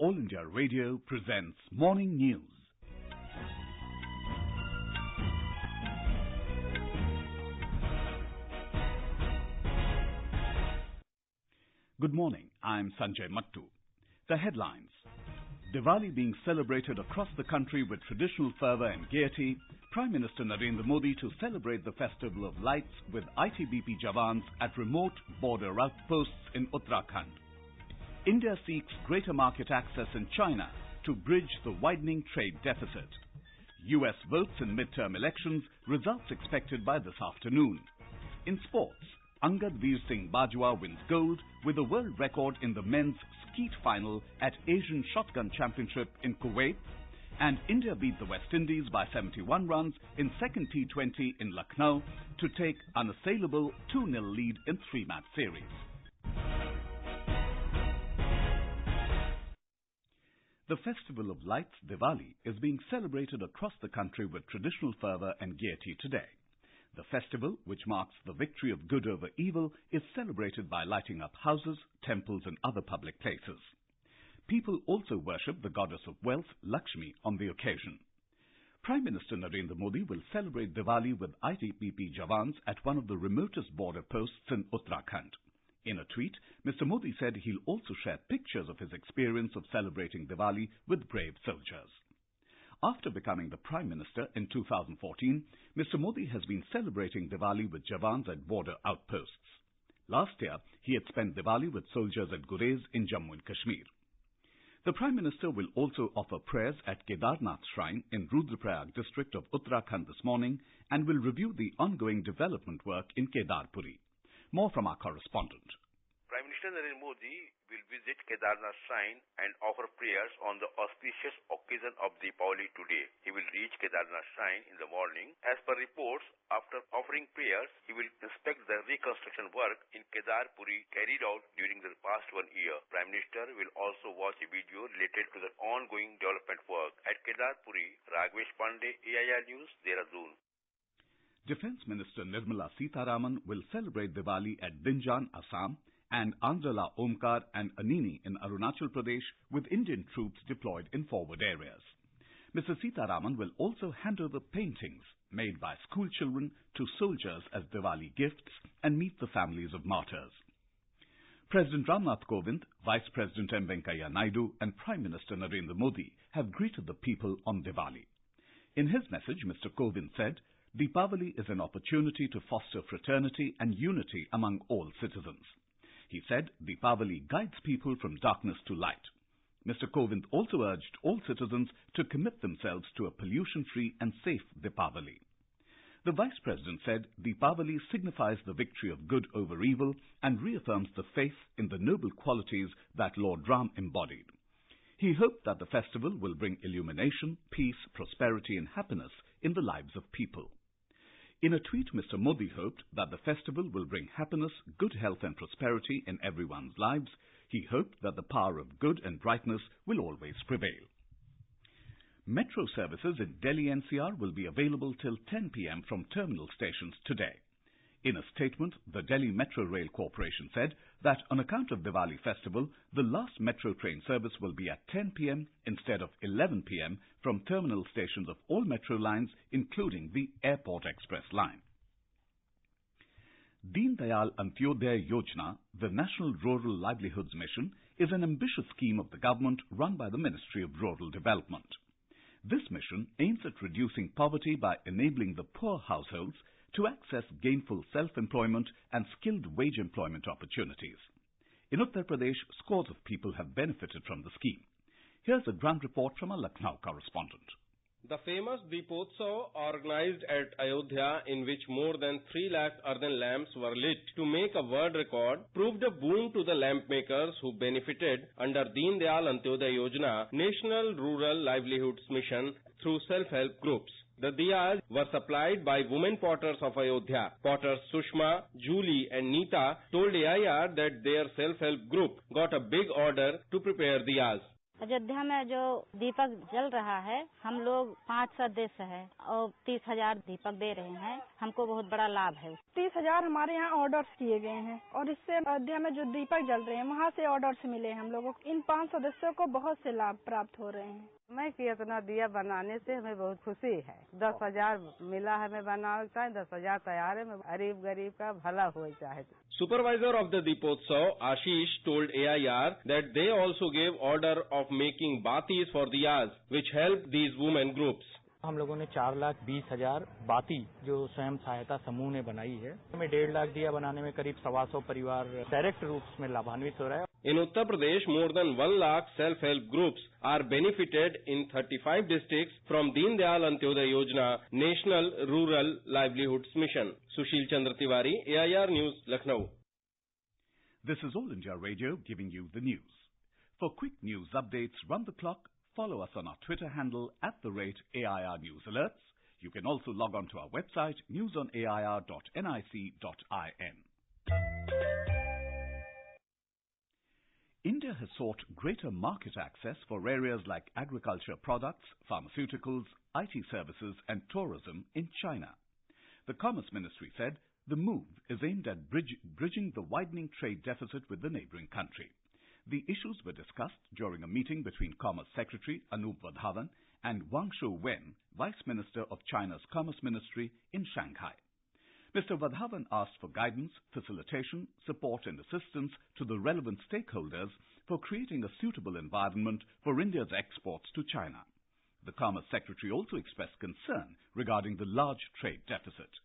All India Radio presents Morning News. Good morning, I'm Sanjay Mattu. The headlines. Diwali being celebrated across the country with traditional fervour and gaiety, Prime Minister Narendra Modi to celebrate the Festival of Lights with ITBP Jawans at remote border outposts in Uttarakhand. India seeks greater market access in China to bridge the widening trade deficit. US votes in midterm elections, results expected by this afternoon. In sports, Angad Veer Singh Bajwa wins gold with a world record in the men's skeet final at Asian Shotgun Championship in Kuwait, and India beat the West Indies by 71 runs in second T20 in Lucknow to take unassailable 2-0 lead in three-match series. The Festival of Lights, Diwali, is being celebrated across the country with traditional fervour and gaiety today. The festival, which marks the victory of good over evil, is celebrated by lighting up houses, temples and other public places. People also worship the goddess of wealth, Lakshmi, on the occasion. Prime Minister Narendra Modi will celebrate Diwali with ITBP Jawans at one of the remotest border posts in Uttarakhand. In a tweet, Mr. Modi said he'll also share pictures of his experience of celebrating Diwali with brave soldiers. After becoming the Prime Minister in 2014, Mr. Modi has been celebrating Diwali with Jawans at border outposts. Last year, he had spent Diwali with soldiers at Gurez in Jammu and Kashmir. The Prime Minister will also offer prayers at Kedarnath Shrine in Rudraprayag district of Uttarakhand this morning and will review the ongoing development work in Kedarpuri. More from our correspondent. Prime Minister Narendra Modi will visit Kedarnath Shrine and offer prayers on the auspicious occasion of Deepavali today. He will reach Kedarnath Shrine in the morning. As per reports, after offering prayers, he will inspect the reconstruction work in Kedarpuri carried out during the past 1 year. Prime Minister will also watch a video related to the ongoing development work. At Kedarpuri, Raghvesh Pandey, AIR News, Dehradun. Defence Minister Nirmala Sitharaman will celebrate Diwali at Dinjan, Assam, and Andhra Omkar and Anini in Arunachal Pradesh with Indian troops deployed in forward areas. Mr. Sitharaman will also hand over paintings made by school children to soldiers as Diwali gifts and meet the families of martyrs. President Ramnath Kovind, Vice President M. Venkaiah Naidu and Prime Minister Narendra Modi have greeted the people on Diwali. In his message, Mr. Kovind said, Deepavali is an opportunity to foster fraternity and unity among all citizens. He said Deepavali guides people from darkness to light. Mr. Kovind also urged all citizens to commit themselves to a pollution-free and safe Deepavali. The Vice President said Deepavali signifies the victory of good over evil and reaffirms the faith in the noble qualities that Lord Ram embodied. He hoped that the festival will bring illumination, peace, prosperity and happiness in the lives of people. In a tweet, Mr. Modi hoped that the festival will bring happiness, good health and prosperity in everyone's lives. He hoped that the power of good and brightness will always prevail. Metro services in Delhi NCR will be available till 10 p.m. from terminal stations today. In a statement, the Delhi Metro Rail Corporation said that on account of Diwali festival, the last metro train service will be at 10 p.m. instead of 11 p.m. from terminal stations of all metro lines, including the Airport Express line. Deen Dayal Antyodaya Yojana, the National Rural Livelihoods Mission, is an ambitious scheme of the government run by the Ministry of Rural Development. This mission aims at reducing poverty by enabling the poor households to access gainful self-employment and skilled wage employment opportunities. In Uttar Pradesh, scores of people have benefited from the scheme. Here's a ground report from a Lucknow correspondent. The famous Deepotsav organized at Ayodhya, in which more than 3 lakh earthen lamps were lit to make a world record, proved a boon to the lamp makers who benefited under Deen Dayal Antyodaya Yojana, National Rural Livelihoods Mission, through self-help groups. The diyas were supplied by women potters of Ayodhya. Potters Sushma, Julie and Neeta told AIR that their self-help group got a big order to prepare diyas. Ayodhya में जो दीपक जल रहा है, हम लोग 5 सदस्य हैं और 30,000 दीपक दे रहे हैं। हमको बहुत बड़ा लाभ है। 30,000 हमारे यहाँ ऑर्डर्स किए गए हैं और इससे अयोध्या में जो दीपक जल रहे हैं वहाँ से ऑर्डर्स मिले हैं हम लोगों को। इन 5 सदस्यों को बहुत से लाभ प्राप्त हो रहे हैं। मैं कि इतना दिया बनाने से हमें बहुत खुशी है। 10,000 मिला है, हमें बनाना चाहिए, 10,000 तैयार है। गरीब का भला हो चाहे। Supervisor of the Deepotsav, Ashish, told AIR that they also gave order of making batis for diyas, which helped these women groups. हम लोगों ने 4,20,000 बाती जो स्वयं सहायता समूह ने बनाई है, हमें 1.5 लाख दिया बनाने में करीब 125 परिवार डायरेक्ट रूप में लाभान्वित हो रहा है। In Uttar Pradesh, more than 1 lakh self-help groups are benefited in 35 districts from Deen Dayal Antyodaya Yojana, National Rural Livelihoods Mission. Sushil Chandra Tiwari, AIR News, Lucknow. This is All India Radio giving you the news. For quick news updates round the clock, follow us on our Twitter handle @AIR News Alerts. You can also log on to our website newsonair.nic.in. India has sought greater market access for areas like agriculture products, pharmaceuticals, IT services and tourism in China. The Commerce Ministry said the move is aimed at bridging the widening trade deficit with the neighboring country. The issues were discussed during a meeting between Commerce Secretary Anup Wadhawan and Wang Shouwen, Vice Minister of China's Commerce Ministry in Shanghai. Mr. Wadhawan asked for guidance, facilitation, support and assistance to the relevant stakeholders for creating a suitable environment for India's exports to China. The Commerce Secretary also expressed concern regarding the large trade deficit.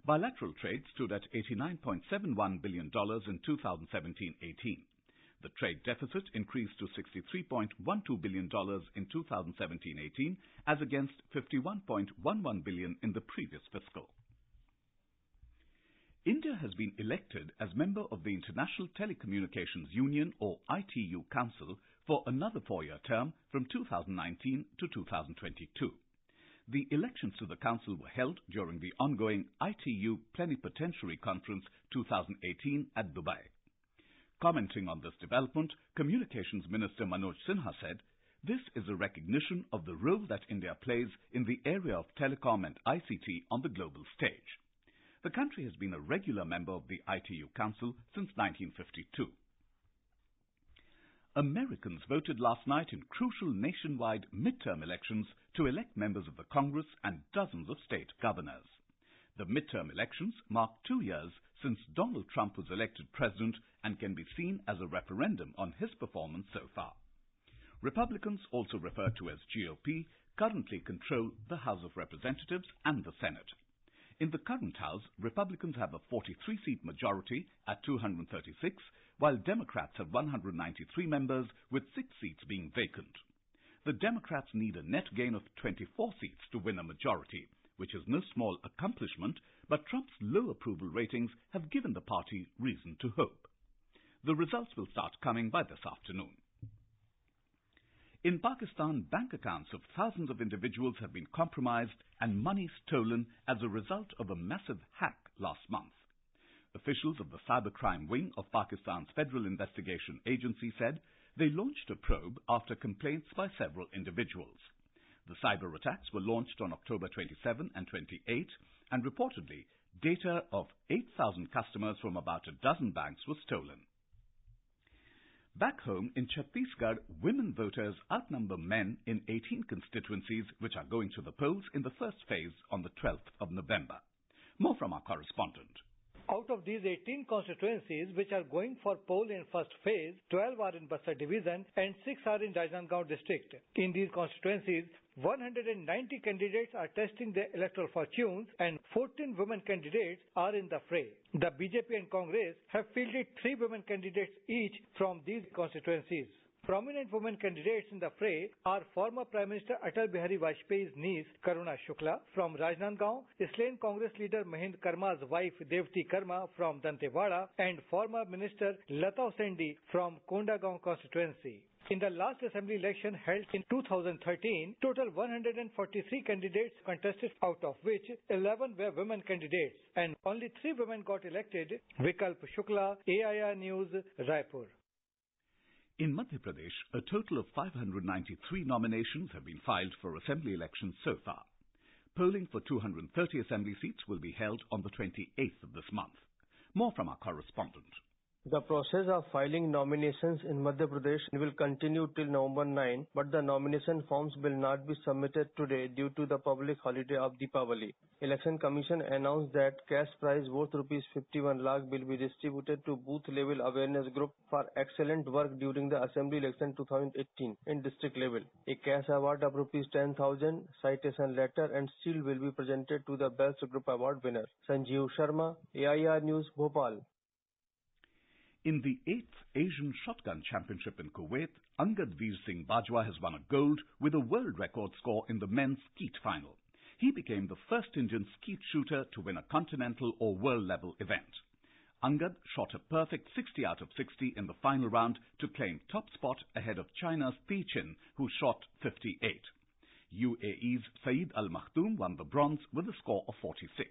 Bilateral trade stood at $89.71 billion in 2017-18. The trade deficit increased to $63.12 billion in 2017-18 as against $51.11 billion in the previous fiscal. India has been elected as member of the International Telecommunications Union or ITU Council for another 4-year term from 2019 to 2022. The elections to the Council were held during the ongoing ITU Plenipotentiary Conference 2018 at Dubai. Commenting on this development, Communications Minister Manoj Sinha said, "This is a recognition of the role that India plays in the area of telecom and ICT on the global stage." The country has been a regular member of the ITU Council since 1952. Americans voted last night in crucial nationwide midterm elections to elect members of the Congress and dozens of state governors. The midterm elections mark 2 years since Donald Trump was elected president and can be seen as a referendum on his performance so far. Republicans, also referred to as GOP, currently control the House of Representatives and the Senate. In the current House, Republicans have a 43-seat majority at 236, while Democrats have 193 members, with 6 seats being vacant. The Democrats need a net gain of 24 seats to win a majority, which is no small accomplishment, but Trump's low approval ratings have given the party reason to hope. The results will start coming by this afternoon. In Pakistan, bank accounts of thousands of individuals have been compromised and money stolen as a result of a massive hack last month. Officials of the cybercrime wing of Pakistan's Federal Investigation Agency said they launched a probe after complaints by several individuals. The cyber attacks were launched on October 27 and 28, and reportedly, data of 8,000 customers from about a dozen banks was stolen. Back home in Chhattisgarh, women voters outnumber men in 18 constituencies which are going to the polls in the first phase on the 12th of November. More from our correspondent. Out of these 18 constituencies which are going for poll in first phase, 12 are in Bastar division and 6 are in Rajnandgaon district. In these constituencies, 190 candidates are testing their electoral fortunes and 14 women candidates are in the fray. The BJP and Congress have fielded 3 women candidates each from these constituencies. Prominent women candidates in the fray are former Prime Minister Atal Bihari Vajpayee's niece Karuna Shukla from Rajnandgaon, slain Congress leader Mahind Karma's wife Devti Karma from Dantewada, and former Minister Lata Sendi from Kondagaon constituency. In the last assembly election held in 2013, total 143 candidates contested, out of which 11 were women candidates and only 3 women got elected. Vikalp Shukla, AIR News, Raipur. In Madhya Pradesh, a total of 593 nominations have been filed for assembly elections so far. Polling for 230 assembly seats will be held on the 28th of this month. More from our correspondent. The process of filing nominations in Madhya Pradesh will continue till November 9, but the nomination forms will not be submitted today due to the public holiday of Deepavali. Election Commission announced that cash prize worth Rs 51 lakh will be distributed to booth-level awareness group for excellent work during the Assembly election 2018 in district level. A cash award of Rs 10,000, citation letter and seal will be presented to the Best Group Award winner. Sanjeev Sharma, AIR News, Bhopal. In the 8th Asian Shotgun Championship in Kuwait, Angad Veer Singh Bajwa has won a gold with a world record score in the men's skeet final. He became the first Indian skeet shooter to win a continental or world-level event. Angad shot a perfect 60 out of 60 in the final round to claim top spot ahead of China's Thi Chin, who shot 58. UAE's Saeed Al Maktoum won the bronze with a score of 46.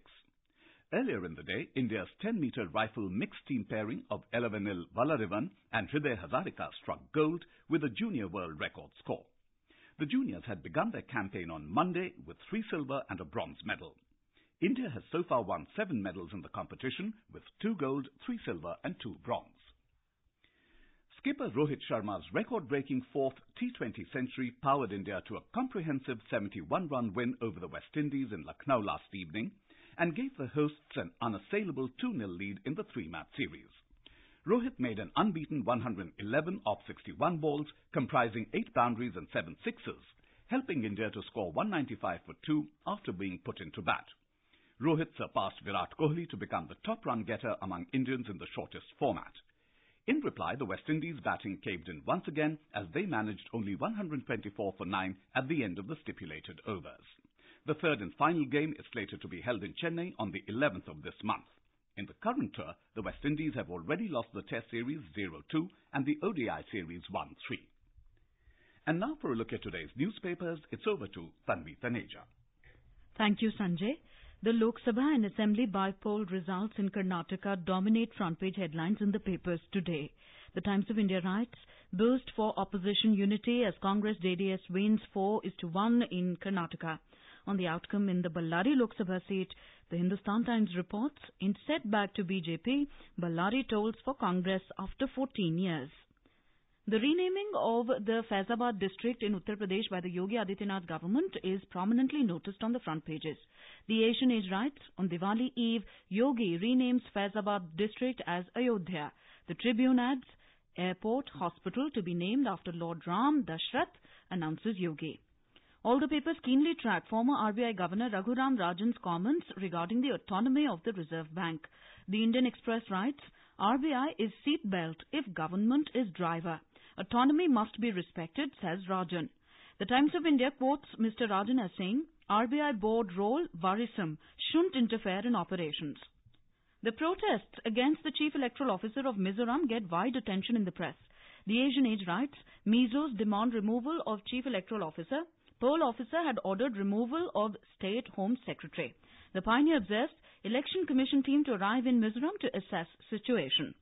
Earlier in the day, India's 10-meter rifle mixed team pairing of Elavenil Valarivan and Hriday Hazarika struck gold with a junior world record score. The juniors had begun their campaign on Monday with 3 silver and a bronze medal. India has so far won 7 medals in the competition with 2 gold, 3 silver and 2 bronze. Skipper Rohit Sharma's record-breaking 4th T20 century powered India to a comprehensive 71-run win over the West Indies in Lucknow last evening, and gave the hosts an unassailable 2-0 lead in the 3-match series. Rohit made an unbeaten 111 off 61 balls, comprising 8 boundaries and 7 sixes, helping India to score 195 for 2 after being put into bat. Rohit surpassed Virat Kohli to become the top run-getter among Indians in the shortest format. In reply, the West Indies batting caved in once again as they managed only 124 for 9 at the end of the stipulated overs. The third and final game is slated to be held in Chennai on the 11th of this month. In the current tour, the West Indies have already lost the Test Series 0-2 and the ODI Series 1-3. And now for a look at today's newspapers, it's over to Tanvi Taneja. Thank you, Sanjay. The Lok Sabha and Assembly by-poll results in Karnataka dominate front-page headlines in the papers today. The Times of India writes, boost for opposition unity as Congress-JDS wins 4-1 in Karnataka. On the outcome in the Ballari Lok Sabha seat, the Hindustan Times reports, in setback to BJP, Ballari tolls for Congress after 14 years. The renaming of the Faizabad district in Uttar Pradesh by the Yogi Adityanath government is prominently noticed on the front pages. The Asian Age writes, on Diwali Eve, Yogi renames Faizabad district as Ayodhya. The Tribune adds, airport, hospital to be named after Lord Ram, Dashrath, announces Yogi. All the papers keenly track former RBI Governor Raghuram Rajan's comments regarding the autonomy of the Reserve Bank. The Indian Express writes, RBI is seatbelt if government is driver. Autonomy must be respected, says Rajan. The Times of India quotes Mr. Rajan as saying, RBI board role worrisome, shouldn't interfere in operations. The protests against the Chief Electoral Officer of Mizoram get wide attention in the press. The Asian Age writes, Mizos demand removal of Chief Electoral Officer. Poll officer had ordered removal of State Home Secretary. The Pioneer obsessed Election Commission team to arrive in Mizoram to assess situation.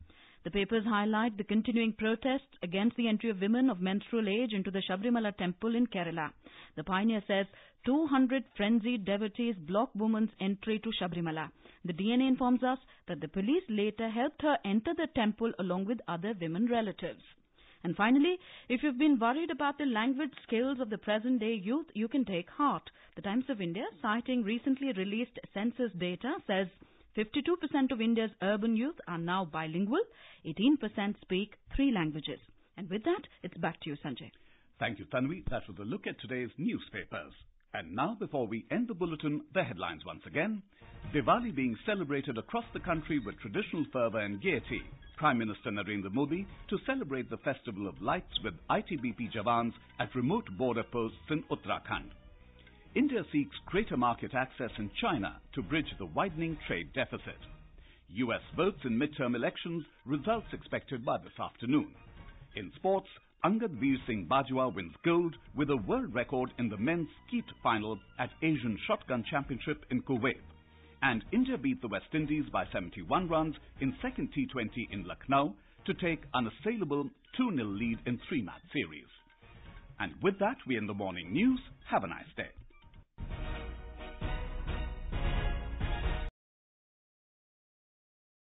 The papers highlight the continuing protests against the entry of women of menstrual age into the Sabrimala temple in Kerala. The Pioneer says 200 frenzied devotees block woman's entry to Sabrimala. The DNA informs us that the police later helped her enter the temple along with other women relatives. And finally, if you've been worried about the language skills of the present-day youth, you can take heart. The Times of India, citing recently released census data, says 52% of India's urban youth are now bilingual, 18% speak 3 languages. And with that, it's back to you, Sanjay. Thank you, Tanvi. That was a look at today's newspapers. And now, before we end the bulletin, the headlines once again. Diwali being celebrated across the country with traditional fervour and gaiety. Prime Minister Narendra Modi to celebrate the Festival of Lights with ITBP Jawans at remote border posts in Uttarakhand. India seeks greater market access in China to bridge the widening trade deficit. US votes in midterm elections, results expected by this afternoon. In sports, Angad Veer Singh Bajwa wins gold with a world record in the men's skeet final at Asian Shotgun Championship in Kuwait. And India beat the West Indies by 71 runs in second T20 in Lucknow to take unassailable 2-0 lead in 3-match series. And with that, we end the morning news. Have a nice day.